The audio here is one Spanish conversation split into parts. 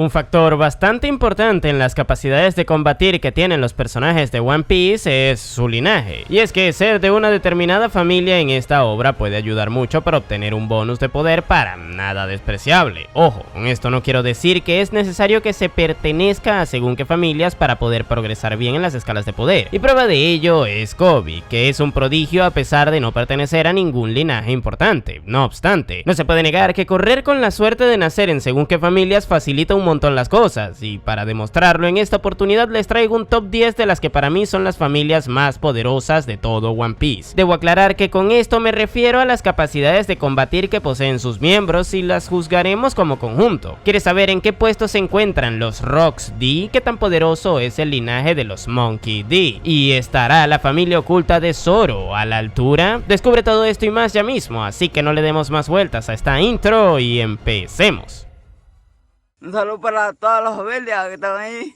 Un factor bastante importante en las capacidades de combatir que tienen los personajes de One Piece es su linaje, y es que ser de una determinada familia en esta obra puede ayudar mucho para obtener un bonus de poder para nada despreciable. Ojo, con esto no quiero decir que es necesario que se pertenezca a según qué familias para poder progresar bien en las escalas de poder, y prueba de ello es Koby, que es un prodigio a pesar de no pertenecer a ningún linaje importante. No obstante, no se puede negar que correr con la suerte de nacer en según qué familias facilita un montón las cosas, y para demostrarlo en esta oportunidad les traigo un top 10 de las que para mí son las familias más poderosas de todo One Piece. Debo aclarar que con esto me refiero a las capacidades de combatir que poseen sus miembros y las juzgaremos como conjunto. ¿Quieres saber en qué puesto se encuentran los Rocks D? ¿Qué tan poderoso es el linaje de los Monkey D? ¿Y estará la familia oculta de Zoro a la altura? Descubre todo esto y más ya mismo, así que no le demos más vueltas a esta intro y empecemos. Un saludo para todos los belgas que están ahí.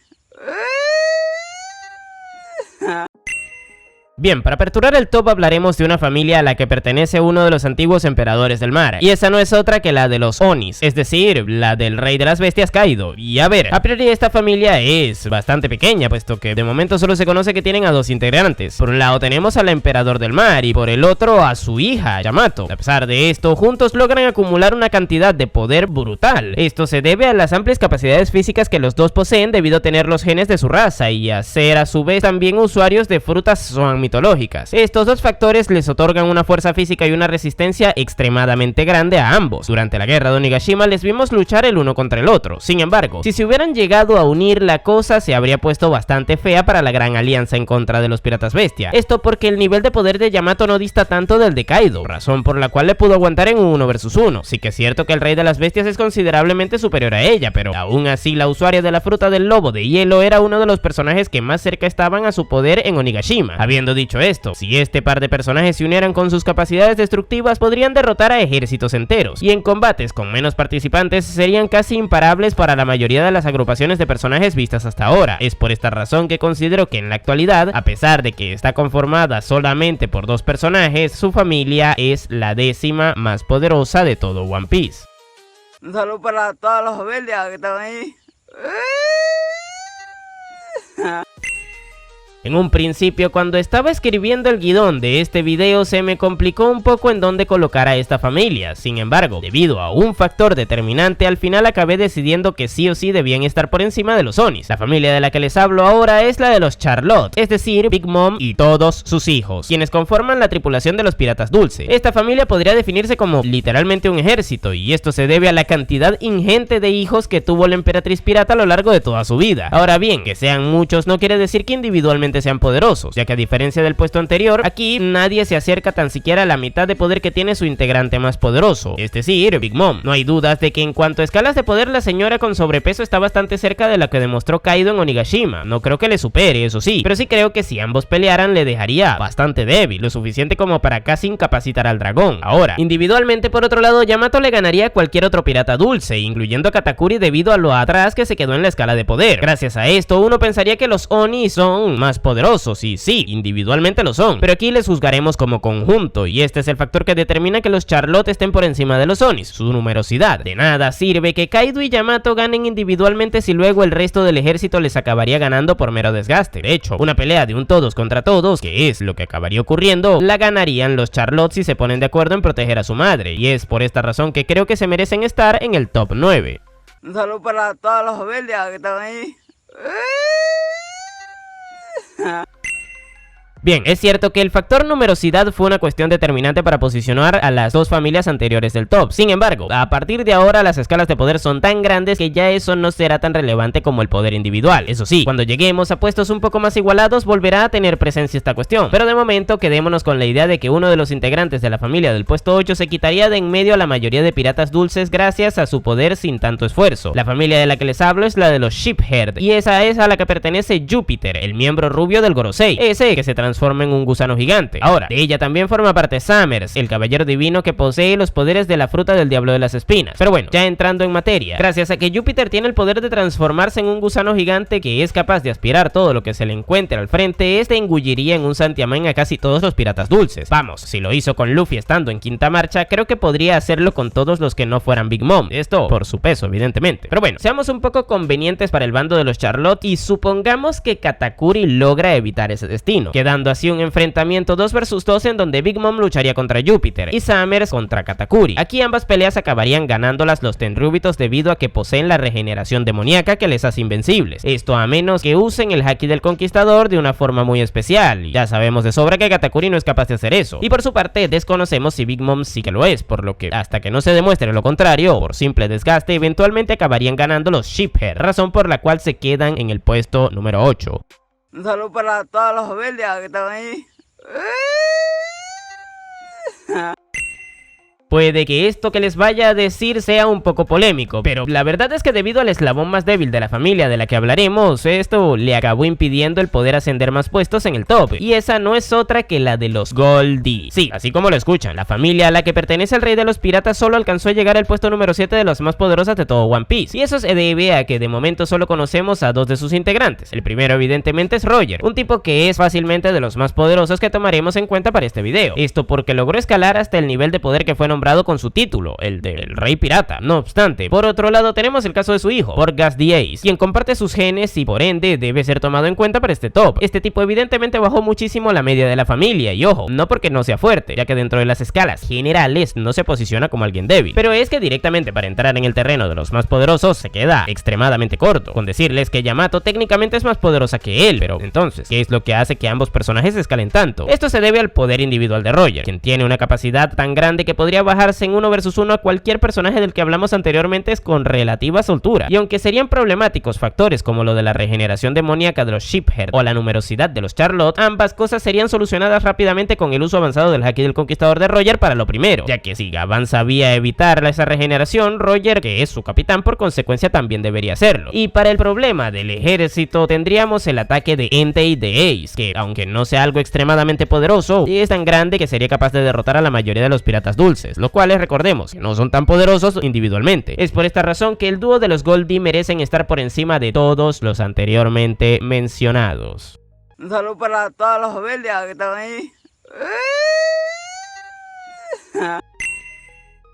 Bien, para aperturar el top hablaremos de una familia a la que pertenece uno de los antiguos emperadores del mar, y esa no es otra que la de los Onis, es decir, la del rey de las bestias Kaido. Y a ver, a priori esta familia es bastante pequeña, puesto que de momento solo se conoce que tienen a dos integrantes. Por un lado tenemos al emperador del mar y por el otro a su hija, Yamato. A pesar de esto, juntos logran acumular una cantidad de poder brutal. Esto se debe a las amplias capacidades físicas que los dos poseen debido a tener los genes de su raza y a ser a su vez también usuarios de frutas Zoan mitológicas. Estos dos factores les otorgan una fuerza física y una resistencia extremadamente grande a ambos. Durante la guerra de Onigashima les vimos luchar el uno contra el otro. Sin embargo, si se hubieran llegado a unir, la cosa se habría puesto bastante fea para la gran alianza en contra de los piratas bestia. Esto porque el nivel de poder de Yamato no dista tanto del de Kaido, razón por la cual le pudo aguantar en un 1 versus 1. Sí que es cierto que el rey de las bestias es considerablemente superior a ella, pero aún así la usuaria de la fruta del lobo de hielo era uno de los personajes que más cerca estaban a su poder en Onigashima. Habiendo dicho esto, si este par de personajes se unieran con sus capacidades destructivas, podrían derrotar a ejércitos enteros, y en combates con menos participantes serían casi imparables para la mayoría de las agrupaciones de personajes vistas hasta ahora. Es por esta razón que considero que en la actualidad, a pesar de que está conformada solamente por dos personajes, su familia es la 10ª más poderosa de todo One Piece. Un saludo para todos los belgas que están ahí. En un principio, cuando estaba escribiendo el guión de este video, se me complicó un poco en dónde colocar a esta familia. Sin embargo, debido a un factor determinante, al final acabé decidiendo que sí o sí debían estar por encima de los Onis. La familia de la que les hablo ahora es la de los Charlotte, es decir, Big Mom y todos sus hijos, quienes conforman la tripulación de los piratas dulce. Esta familia podría definirse como literalmente un ejército, y esto se debe a la cantidad ingente de hijos que tuvo la emperatriz pirata a lo largo de toda su vida. Ahora bien, que sean muchos no quiere decir que individualmente sean poderosos, ya que a diferencia del puesto anterior, aquí nadie se acerca tan siquiera a la mitad de poder que tiene su integrante más poderoso, es decir, Big Mom. No hay dudas de que en cuanto a escalas de poder, la señora con sobrepeso está bastante cerca de la que demostró Kaido en Onigashima. No creo que le supere, eso sí, pero sí creo que si ambos pelearan le dejaría bastante débil, lo suficiente como para casi incapacitar al dragón. Ahora, individualmente por otro lado, Yamato le ganaría a cualquier otro pirata dulce, incluyendo a Katakuri debido a lo atrás que se quedó en la escala de poder. Gracias a esto, uno pensaría que los Oni son más poderosos, y sí, individualmente lo son, pero aquí les juzgaremos como conjunto, y este es el factor que determina que los Charlotte estén por encima de los Onis, su numerosidad. De nada sirve que Kaido y Yamato ganen individualmente si luego el resto del ejército les acabaría ganando por mero desgaste. De hecho, una pelea de un todos contra todos, que es lo que acabaría ocurriendo, la ganarían los Charlotte si se ponen de acuerdo en proteger a su madre, y es por esta razón que creo que se merecen estar en el top 9. Un saludo para todos los belgas que están ahí. Bien, es cierto que el factor numerosidad fue una cuestión determinante para posicionar a las dos familias anteriores del top. Sin embargo, a partir de ahora las escalas de poder son tan grandes que ya eso no será tan relevante como el poder individual. Eso sí, cuando lleguemos a puestos un poco más igualados volverá a tener presencia esta cuestión, pero de momento quedémonos con la idea de que uno de los integrantes de la familia del puesto 8 se quitaría de en medio a la mayoría de piratas dulces gracias a su poder sin tanto esfuerzo. La familia de la que les hablo es la de los Sheephead, y esa es a la que pertenece Júpiter, el miembro rubio del Gorosei, ese que se transforma transforma en un gusano gigante. Ahora, de ella también forma parte Summers, el caballero divino que posee los poderes de la fruta del diablo de las espinas. Pero bueno, ya entrando en materia, gracias a que Júpiter tiene el poder de transformarse en un gusano gigante que es capaz de aspirar todo lo que se le encuentre al frente, este engulliría en un santiamén a casi todos los piratas dulces. Vamos, si lo hizo con Luffy estando en quinta marcha, creo que podría hacerlo con todos los que no fueran Big Mom. Esto por su peso, evidentemente. Pero bueno, seamos un poco convenientes para el bando de los Charlotte y supongamos que Katakuri logra evitar ese destino, quedando así un enfrentamiento 2 vs 2 en donde Big Mom lucharía contra Júpiter y Summers contra Katakuri. Aquí ambas peleas acabarían ganándolas los Tenryubitos debido a que poseen la regeneración demoníaca que les hace invencibles. Esto a menos que usen el Haki del Conquistador de una forma muy especial, y ya sabemos de sobra que Katakuri no es capaz de hacer eso. Y por su parte desconocemos si Big Mom sí que lo es, por lo que hasta que no se demuestre lo contrario, por simple desgaste, eventualmente acabarían ganando los Sheephead, razón por la cual se quedan en el puesto número 8. Un saludo para todas las ovejas que están ahí. Puede que esto que les vaya a decir sea un poco polémico, pero la verdad es que debido al eslabón más débil de la familia de la que hablaremos, esto le acabó impidiendo el poder ascender más puestos en el top, y esa no es otra que la de los Goldie. Sí, así como lo escuchan, la familia a la que pertenece el rey de los piratas solo alcanzó a llegar al puesto número 7 de las más poderosas de todo One Piece, y eso se debe a que de momento solo conocemos a 2 de sus integrantes. El primero evidentemente es Roger, un tipo que es fácilmente de los más poderosos que tomaremos en cuenta para este video, esto porque logró escalar hasta el nivel de poder que fue nombrado con su título, el del rey pirata. No obstante, por otro lado tenemos el caso de su hijo, Portgas the Ace, quien comparte sus genes y por ende debe ser tomado en cuenta para este top. Este tipo evidentemente bajó muchísimo la media de la familia, y ojo, no porque no sea fuerte, ya que dentro de las escalas generales no se posiciona como alguien débil, pero es que directamente para entrar en el terreno de los más poderosos se queda extremadamente corto, con decirles que Yamato técnicamente es más poderosa que él. Pero entonces, ¿qué es lo que hace que ambos personajes escalen tanto? Esto se debe al poder individual de Roger, quien tiene una capacidad tan grande que podría bajarse en 1 vs 1 a cualquier personaje del que hablamos anteriormente con relativa soltura. Y aunque serían problemáticos factores como lo de la regeneración demoníaca de los Sheephead o la numerosidad de los Charlotte, ambas cosas serían solucionadas rápidamente con el uso avanzado del Haki del Conquistador de Roger para lo primero, ya que si Gavan sabía evitar esa regeneración, Roger, que es su capitán, por consecuencia también debería hacerlo. Y para el problema del ejército tendríamos el ataque de Entei de Ace, que aunque no sea algo extremadamente poderoso, es tan grande que sería capaz de derrotar a la mayoría de los piratas dulces, los cuales recordemos que no son tan poderosos individualmente. Es por esta razón que el dúo de los Goldie merecen estar por encima de todos los anteriormente mencionados. Un saludo para todas las ovejas que están ahí.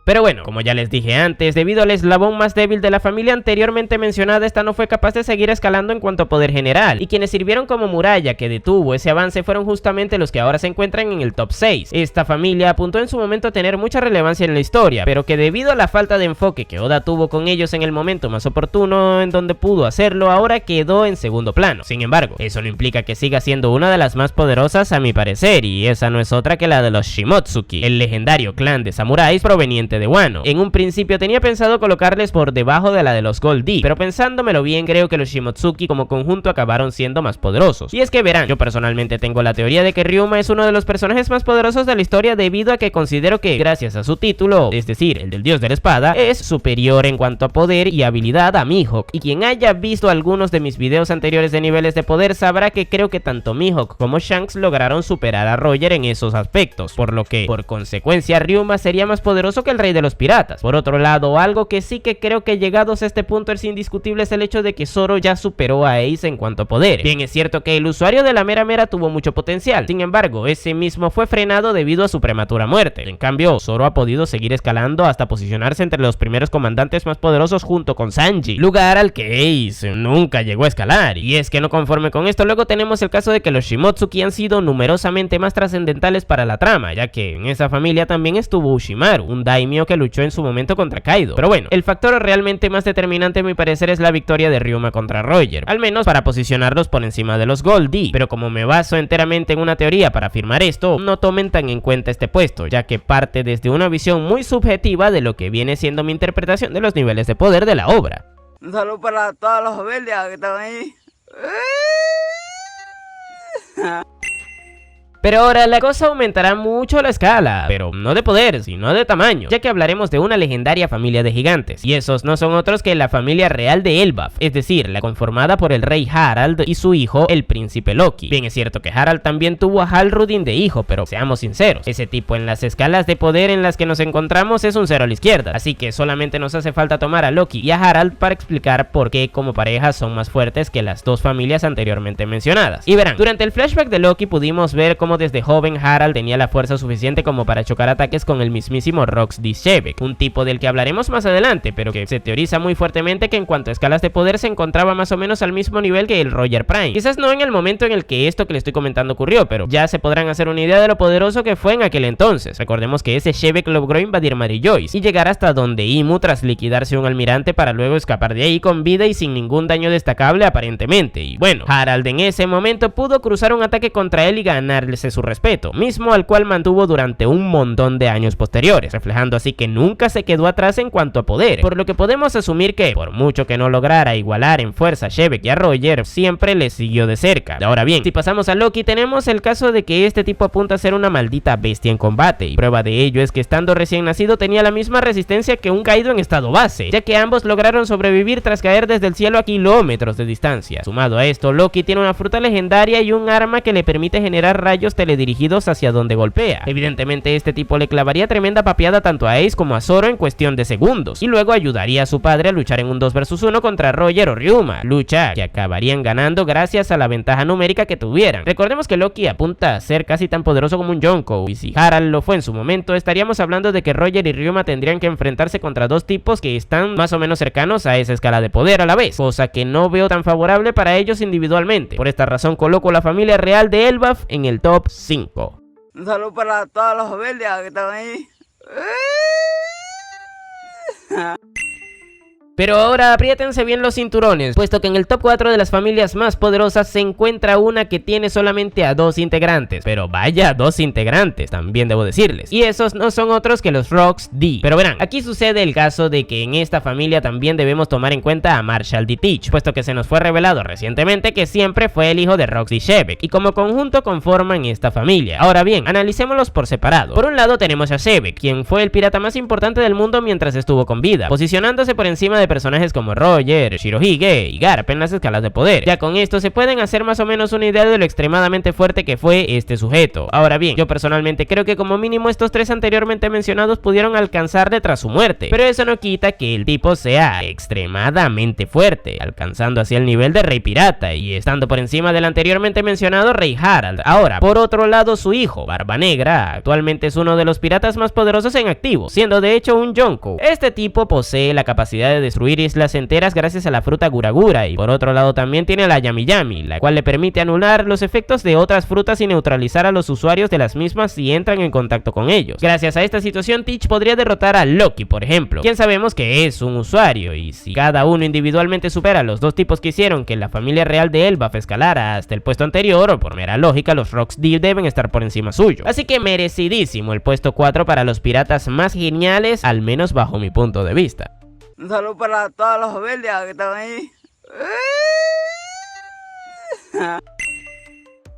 Pero bueno, como ya les dije antes, debido al eslabón más débil de la familia anteriormente mencionada, esta no fue capaz de seguir escalando en cuanto a poder general, y quienes sirvieron como muralla que detuvo ese avance fueron justamente los que ahora se encuentran en el top 6. Esta familia apuntó en su momento a tener mucha relevancia en la historia, pero que debido a la falta de enfoque que Oda tuvo con ellos en el momento más oportuno en donde pudo hacerlo, ahora quedó en segundo plano. Sin embargo, eso no implica que siga siendo una de las más poderosas a mi parecer, y esa no es otra que la de los Shimotsuki, el legendario clan de samuráis proveniente de Wano. En un principio tenía pensado colocarles por debajo de la de los Goldie, pero pensándomelo bien creo que los Shimotsuki como conjunto acabaron siendo más poderosos. Y es que verán, yo personalmente tengo la teoría de que Ryuma es uno de los personajes más poderosos de la historia debido a que considero que gracias a su título, es decir, el del dios de la espada, es superior en cuanto a poder y habilidad a Mihawk. Y quien haya visto algunos de mis videos anteriores de niveles de poder sabrá que creo que tanto Mihawk como Shanks lograron superar a Roger en esos aspectos, por lo que por consecuencia Ryuma sería más poderoso que el rey de los piratas. Por otro lado, algo que sí que creo que llegados a este punto es indiscutible es el hecho de que Zoro ya superó a Ace en cuanto a poder. Bien, es cierto que el usuario de la mera mera tuvo mucho potencial, sin embargo, ese mismo fue frenado debido a su prematura muerte. En cambio, Zoro ha podido seguir escalando hasta posicionarse entre los primeros comandantes más poderosos junto con Sanji, lugar al que Ace nunca llegó a escalar. Y es que no conforme con esto, luego tenemos el caso de que los Shimotsuki han sido numerosamente más trascendentales para la trama, ya que en esa familia también estuvo Ushimaru, un daimyo que luchó en su momento contra Kaido. Pero bueno, el factor realmente más determinante a mi parecer es la victoria de Ryuma contra Roger, al menos para posicionarlos por encima de los Goldie. Pero como me baso enteramente en una teoría para afirmar esto, no tomen tan en cuenta este puesto, ya que parte desde una visión muy subjetiva de lo que viene siendo mi interpretación de los niveles de poder de la obra. Un saludo para todas las ovejas que están ahí. Pero ahora la cosa aumentará mucho la escala, pero no de poder, sino de tamaño, ya que hablaremos de una legendaria familia de gigantes, y esos no son otros que la familia real de Elbaf, es decir, la conformada por el rey Harald y su hijo, el príncipe Loki. Bien, es cierto que Harald también tuvo a Halrudin de hijo, pero seamos sinceros, ese tipo en las escalas de poder en las que nos encontramos es un cero a la izquierda, así que solamente nos hace falta tomar a Loki y a Harald para explicar por qué como pareja son más fuertes que las dos familias anteriormente mencionadas. Y verán, durante el flashback de Loki pudimos ver cómo desde joven Harald tenía la fuerza suficiente como para chocar ataques con el mismísimo Roxy Shebek, un tipo del que hablaremos más adelante, pero que se teoriza muy fuertemente que en cuanto a escalas de poder se encontraba más o menos al mismo nivel que el Roger Prime. Quizás no en el momento en el que esto que le estoy comentando ocurrió, pero ya se podrán hacer una idea de lo poderoso que fue en aquel entonces. Recordemos que ese Shebek logró invadir Mary Joyce y llegar hasta donde Imu tras liquidarse un almirante para luego escapar de ahí con vida y sin ningún daño destacable aparentemente. Y bueno, Harald en ese momento pudo cruzar un ataque contra él y ganarle su respeto, mismo al cual mantuvo durante un montón de años posteriores, reflejando así que nunca se quedó atrás en cuanto a poder, por lo que podemos asumir que, por mucho que no lograra igualar en fuerza a Shebek y a Roger, siempre le siguió de cerca. Ahora bien, si pasamos a Loki, tenemos el caso de que este tipo apunta a ser una maldita bestia en combate, y prueba de ello es que estando recién nacido tenía la misma resistencia que un Kaido en estado base, ya que ambos lograron sobrevivir tras caer desde el cielo a kilómetros de distancia. Sumado a esto, Loki tiene una fruta legendaria y un arma que le permite generar rayos teledirigidos hacia donde golpea. Evidentemente este tipo le clavaría tremenda papeada tanto a Ace como a Zoro en cuestión de segundos, y luego ayudaría a su padre a luchar en un 2 vs 1 contra Roger o Ryuma, lucha que acabarían ganando gracias a la ventaja numérica que tuvieran. Recordemos que Loki apunta a ser casi tan poderoso como un Yonko, y si Harald lo fue en su momento, estaríamos hablando de que Roger y Ryuma tendrían que enfrentarse contra dos tipos que están más o menos cercanos a esa escala de poder a la vez, cosa que no veo tan favorable para ellos individualmente. Por esta razón coloco la familia real de Elbaf en el top 5. Un saludo para todas las familias que están ahí. Pero ahora apriétense bien los cinturones, puesto que en el top 4 de las familias más poderosas se encuentra una que tiene solamente a 2 integrantes. Pero vaya, 2 integrantes, también debo decirles. Y esos no son otros que los Rox D. Pero verán, aquí sucede el caso de que en esta familia también debemos tomar en cuenta a Marshall D. Teach, puesto que se nos fue revelado recientemente que siempre fue el hijo de Roxy Shebek, y como conjunto conforman esta familia. Ahora bien, analicémoslos por separado. Por un lado tenemos a Shebek, quien fue el pirata más importante del mundo mientras estuvo con vida, posicionándose por encima de personajes como Roger, Shirohige y Garp en las escalas de poder. Ya con esto se pueden hacer más o menos una idea de lo extremadamente fuerte que fue este sujeto. Ahora bien, yo personalmente creo que como mínimo estos 3 anteriormente mencionados pudieron alcanzarle tras su muerte, pero eso no quita que el tipo sea extremadamente fuerte, alcanzando así el nivel de rey pirata y estando por encima del anteriormente mencionado rey Harald. Ahora, por otro lado, su hijo, Barba Negra, actualmente es uno de los piratas más poderosos en activo, siendo de hecho un Yonko. Este tipo posee la capacidad de destruir islas enteras gracias a la fruta Guragura, y por otro lado también tiene la Yami Yami, la cual le permite anular los efectos de otras frutas y neutralizar a los usuarios de las mismas si entran en contacto con ellos. Gracias a esta situación, Teach podría derrotar a Loki, por ejemplo, quien sabemos que es un usuario, y si cada uno individualmente supera a los dos tipos que hicieron que la familia real de Elbaf escalara hasta el puesto anterior, o por mera lógica, los Rox D deben estar por encima suyo. Así que merecidísimo el puesto 4 para los piratas más geniales, al menos bajo mi punto de vista. Un saludo para todas las familias que están ahí.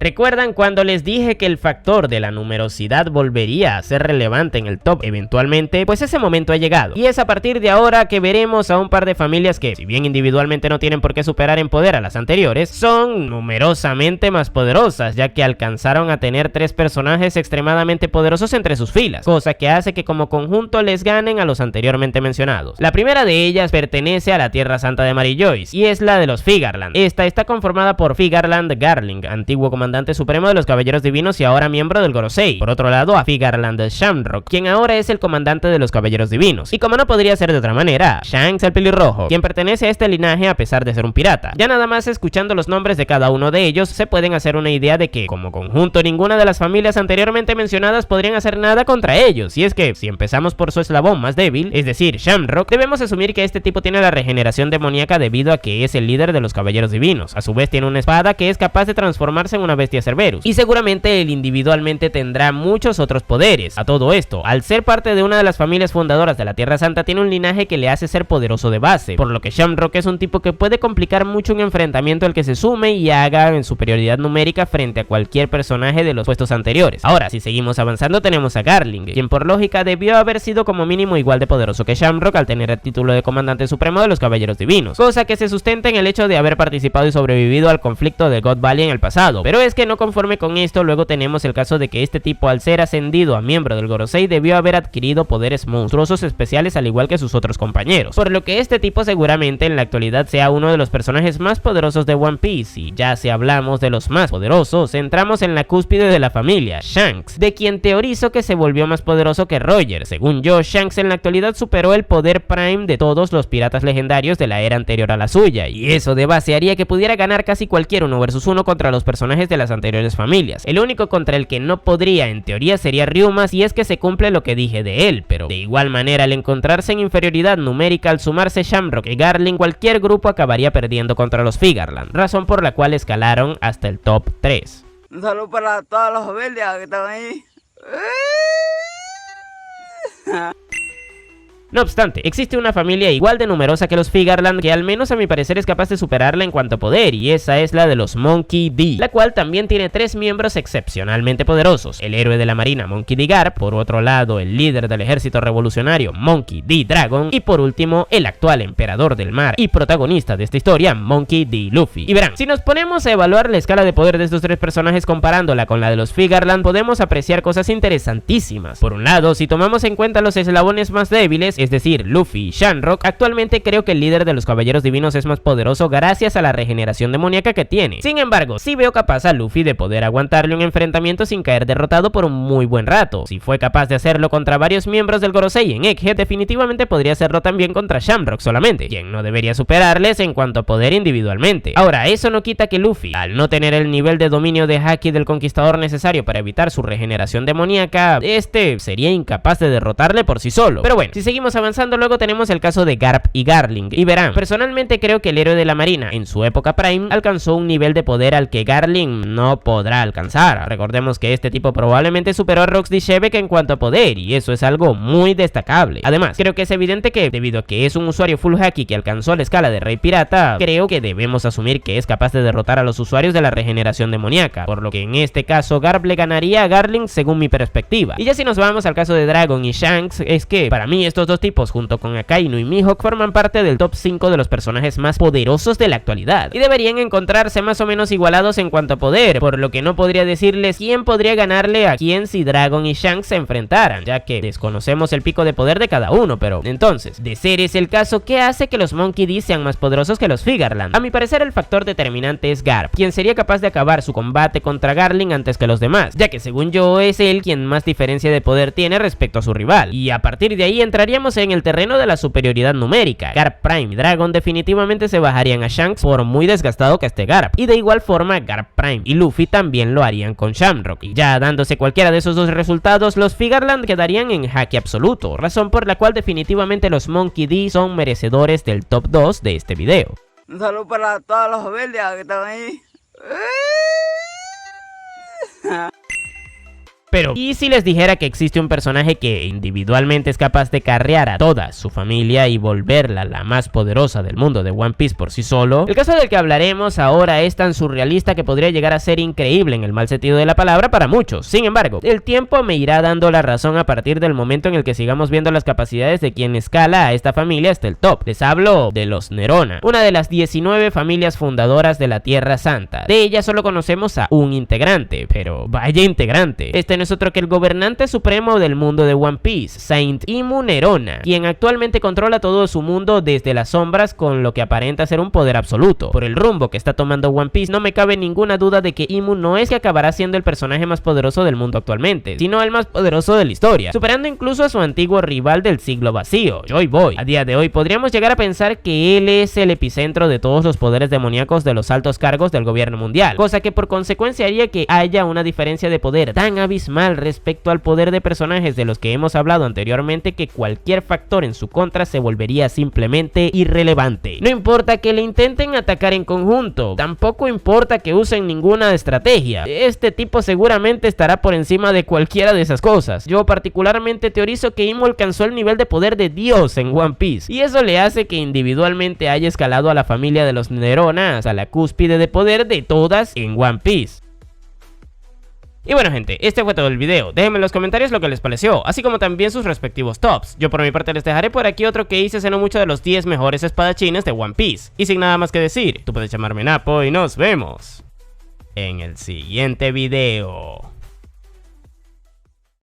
¿Recuerdan cuando les dije que el factor de la numerosidad volvería a ser relevante en el top eventualmente? Pues ese momento ha llegado, y es a partir de ahora que veremos a un par de familias que, si bien individualmente no tienen por qué superar en poder a las anteriores, son numerosamente más poderosas, ya que alcanzaron a tener 3 personajes extremadamente poderosos entre sus filas, cosa que hace que como conjunto les ganen a los anteriormente mencionados. La primera de ellas pertenece a la Tierra Santa de Mary Joyce, y es la de los Figarland. Esta está conformada por Figarland Garling, antiguo comandante supremo de los Caballeros Divinos y ahora miembro del Gorosei. Por otro lado, a Figarland Shamrock, quien ahora es el comandante de los Caballeros Divinos. Y como no podría ser de otra manera, Shanks el Pelirrojo, quien pertenece a este linaje a pesar de ser un pirata. Ya nada más escuchando los nombres de cada uno de ellos, se pueden hacer una idea de que, como conjunto, ninguna de las familias anteriormente mencionadas podrían hacer nada contra ellos. Y es que, si empezamos por su eslabón más débil, es decir, Shamrock, debemos asumir que este tipo tiene la regeneración demoníaca debido a que es el líder de los Caballeros Divinos. A su vez tiene una espada que es capaz de transformarse en una bestia Cerberus, y seguramente él individualmente tendrá muchos otros poderes. A todo esto, al ser parte de una de las familias fundadoras de la Tierra Santa, tiene un linaje que le hace ser poderoso de base, por lo que Shamrock es un tipo que puede complicar mucho un enfrentamiento al que se sume y haga en superioridad numérica frente a cualquier personaje de los puestos anteriores. Ahora, si seguimos avanzando, tenemos a Garling, quien por lógica debió haber sido como mínimo igual de poderoso que Shamrock al tener el título de comandante supremo de los Caballeros Divinos, cosa que se sustenta en el hecho de haber participado y sobrevivido al conflicto de God Valley en el pasado. Pero es que no conforme con esto, luego tenemos el caso de que este tipo, al ser ascendido a miembro del Gorosei, debió haber adquirido poderes monstruosos especiales al igual que sus otros compañeros, por lo que este tipo seguramente en la actualidad sea uno de los personajes más poderosos de One Piece. Y ya si hablamos de los más poderosos, entramos en la cúspide de la familia, Shanks, de quien teorizo que se volvió más poderoso que Roger. Según yo, Shanks en la actualidad superó el poder Prime de todos los piratas legendarios de la era anterior a la suya, y eso de base haría que pudiera ganar casi cualquier 1 vs 1 contra los personajes de las anteriores familias. El único contra el que no podría en teoría sería Ryuma, si es que se cumple lo que dije de él, pero de igual manera al encontrarse en inferioridad numérica al sumarse Shamrock y Garling, cualquier grupo acabaría perdiendo contra los Figarland, razón por la cual escalaron hasta el top 3. Un saludo para todas las familias que están ahí. No obstante, existe una familia igual de numerosa que los Figarland que al menos a mi parecer es capaz de superarla en cuanto a poder, y esa es la de los Monkey D, la cual también tiene 3 miembros excepcionalmente poderosos: el héroe de la marina Monkey D. Garp, por otro lado el líder del ejército revolucionario Monkey D. Dragon, y por último el actual emperador del mar y protagonista de esta historia, Monkey D. Luffy. Y verán, si nos ponemos a evaluar la escala de poder de estos 3 personajes comparándola con la de los Figarland, podemos apreciar cosas interesantísimas. Por un lado, si tomamos en cuenta los eslabones más débiles, es decir, Luffy y Shamrock, actualmente creo que el líder de los Caballeros Divinos es más poderoso gracias a la regeneración demoníaca que tiene. Sin embargo, sí veo capaz a Luffy de poder aguantarle un enfrentamiento sin caer derrotado por un muy buen rato. Si fue capaz de hacerlo contra varios miembros del Gorosei en Egghead, definitivamente podría hacerlo también contra Shamrock solamente, quien no debería superarles en cuanto a poder individualmente. Ahora, eso no quita que Luffy, al no tener el nivel de dominio de Haki del Conquistador necesario para evitar su regeneración demoníaca, sería incapaz de derrotarle por sí solo. Pero bueno, si seguimos avanzando, luego tenemos el caso de Garp y Garling. Y verán, personalmente creo que el héroe de la marina en su época Prime alcanzó un nivel de poder al que Garling no podrá alcanzar. Recordemos que este tipo probablemente superó a Roxy Shebek en cuanto a poder, y eso es algo muy destacable. Además, creo que es evidente que, debido a que es un usuario full haki que alcanzó la escala de Rey Pirata, creo que debemos asumir que es capaz de derrotar a los usuarios de la regeneración demoníaca, por lo que en este caso Garp le ganaría a Garling según mi perspectiva. Y ya si nos vamos al caso de Dragon y Shanks, es que para mí estos dos tipos junto con Akainu y Mihawk forman parte del top 5 de los personajes más poderosos de la actualidad, y deberían encontrarse más o menos igualados en cuanto a poder, por lo que no podría decirles quién podría ganarle a quién si Dragon y Shanks se enfrentaran, ya que desconocemos el pico de poder de cada uno. Pero entonces, de ser ese el caso, ¿qué hace que los Monkey D sean más poderosos que los Figarland? A mi parecer el factor determinante es Garp, quien sería capaz de acabar su combate contra Garling antes que los demás, ya que según yo es él quien más diferencia de poder tiene respecto a su rival, y a partir de ahí entraríamos en el terreno de la superioridad numérica. Garp Prime y Dragon definitivamente se bajarían a Shanks por muy desgastado que esté Garp, y de igual forma Garp Prime y Luffy también lo harían con Shamrock, y ya dándose cualquiera de esos dos resultados, los Figarland quedarían en jaque absoluto, razón por la cual definitivamente los Monkey D son merecedores del top 2 de este video. Un saludo para todas las familias que están ahí. Pero, ¿y si les dijera que existe un personaje que individualmente es capaz de carrear a toda su familia y volverla la más poderosa del mundo de One Piece por sí solo? El caso del que hablaremos ahora es tan surrealista que podría llegar a ser increíble en el mal sentido de la palabra para muchos. Sin embargo, el tiempo me irá dando la razón a partir del momento en el que sigamos viendo las capacidades de quien escala a esta familia hasta el top. Les hablo de los Nerona, una de las 19 familias fundadoras de la Tierra Santa. De ella solo conocemos a un integrante, pero vaya integrante. Este no es otro que el gobernante supremo del mundo de One Piece, Saint Imu Nerona, quien actualmente controla todo su mundo desde las sombras con lo que aparenta ser un poder absoluto. Por el rumbo que está tomando One Piece, no me cabe ninguna duda de que Imu no es que acabará siendo el personaje más poderoso del mundo actualmente, sino el más poderoso de la historia, superando incluso a su antiguo rival del siglo vacío, Joy Boy. A día de hoy podríamos llegar a pensar que él es el epicentro de todos los poderes demoníacos de los altos cargos del gobierno mundial, cosa que por consecuencia haría que haya una diferencia de poder tan abismal abismal respecto al poder de personajes de los que hemos hablado anteriormente, que cualquier factor en su contra se volvería simplemente irrelevante. No importa que le intenten atacar en conjunto, tampoco importa que usen ninguna estrategia, este tipo seguramente estará por encima de cualquiera de esas cosas. Yo particularmente teorizo que Imo alcanzó el nivel de poder de Dios en One Piece, y eso le hace que individualmente haya escalado a la familia de los Nerona hasta la cúspide de poder de todas en One Piece. Y bueno gente, este fue todo el video. Déjenme en los comentarios lo que les pareció, así como también sus respectivos tops. Yo por mi parte les dejaré por aquí otro que hice hace no mucho de los 10 mejores espadachines de One Piece. Y sin nada más que decir, tú puedes llamarme Napo y nos vemos en el siguiente video.